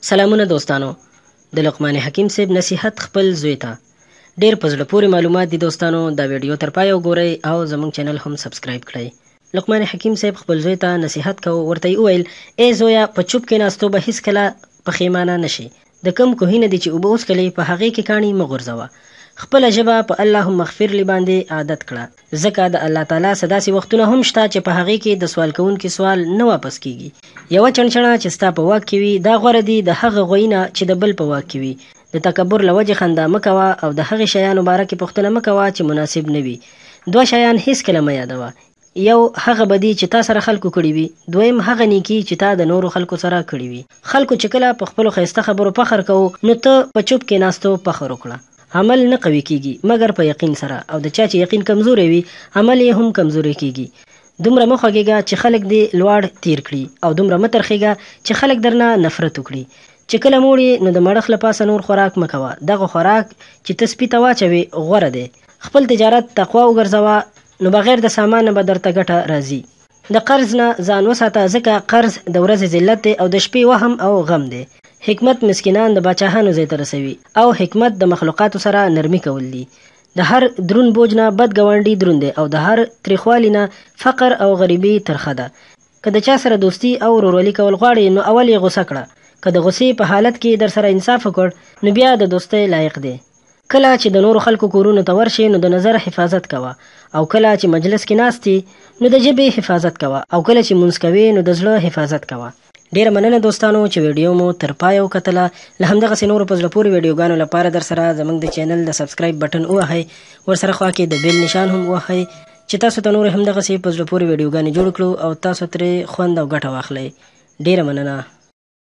سلامونه دوستانو، د لقمان حکیم صاحب نصیحت خپل زوی ته. ډیر په زړه پورې معلومات دي دوستانو. دا ویډیو تر پایه وګورئ او زموږ چینل هم سبسکرایب کړئ. لقمان حکیم صاحب خپل زوی ته نصیحت کوو. ورته یې وویل: ای زویه، په چوپ کېناستو به هیڅکله پښیمانه نشي. د کوم کوهي نه دي چې اوبه وڅښلې، په هغې کې کاڼي مه غورځوه. خپله ژبه په اللهم اغفر لي باندې عادت کړه، ځکه د الله تعالی څه داسې وختونه هم شته چې په هغې کې د سوال کوونکي سوال نه واپس کیږي. یوه چڼچڼه چې ستا په واک کې وي، دا غوره دي د هغه غوی نه چې د بل په واک کې وي. د تکبر له وجې خندا مه کوه او د هغې شیانو باره کې پوښتنه مه کوه چې مناسب نه وي. دوه شیان هیڅکله مه یادوه. یو هغه بدي چې تا سره خلکو کړي وي، دویم هغه نیکي چې تا د نورو خلکو سره کړي وي. خلکو چې کله په خپلو ښایسته خبرو فخر کوو، نو ته په چوپ کېناستو فخر وکړه. عمل نه قوي کیږي مګر په یقین سره، او د چا چې یقین کمزوری وي، عمل یې هم کمزوری کیږي. دومره مه خوږېږه چې خلک دې لوړ تیر کړي، او دومره مه ترخېږه چې خلک درنه نفرت وکړي. چې کله موړ یې، نو د مړښ له پاسه نور خوراک مه کوه. دغه خوراک چې ته سپي ته واچوې غوره دی. خپل تجارت تقوا وګرځوه، نو بغیر د سامان نه به درته ګټه راځي. د قرض نه ځان وساته، ځکه قرض د ورځې ذلت دی او د شپې وهم او غم دی. حکمت مسکینان د باچاهانو ځای ته رسوي، او حکمت د مخلوقاتو سره نرمي کول دي. د هر درون بوج نه بد ګاونډي دروند دی، او د هر تریخوالي نه فقر او غریبي ترخه ده. که د چا سره دوستي او ورورولي کول غواړې، نو اول یې غوسه کړه. که د غوسې په حالت کې در سره انصاف وکړ، نو بیا د دوستۍ لایق دی. کله چې د نورو خلکو کورونو ته ورشې، نو د نظر حفاظت کوه. او کله چې مجلس کې ناست یې، نو د ژبې حفاظت کوه. او کله چې مونځ کوې، نو د زړه حفاظت کوه. ډیره مننه دوستانو چې ویډیو مو تر پایه وکتله. له همدغسې نورو په زړه پورې ویډیوګانو لپاره در سره زموږ د چینل د سبسکرایب بټن ووهئ، ورسره خوا کې د بیل نشان هم ووهئ، چې تاسو ته نور همدغسې په زړه پورې ویډیوګانې جوړ کړو او تاسو ترې خوند او ګټه واخلئ. ډیره مننه.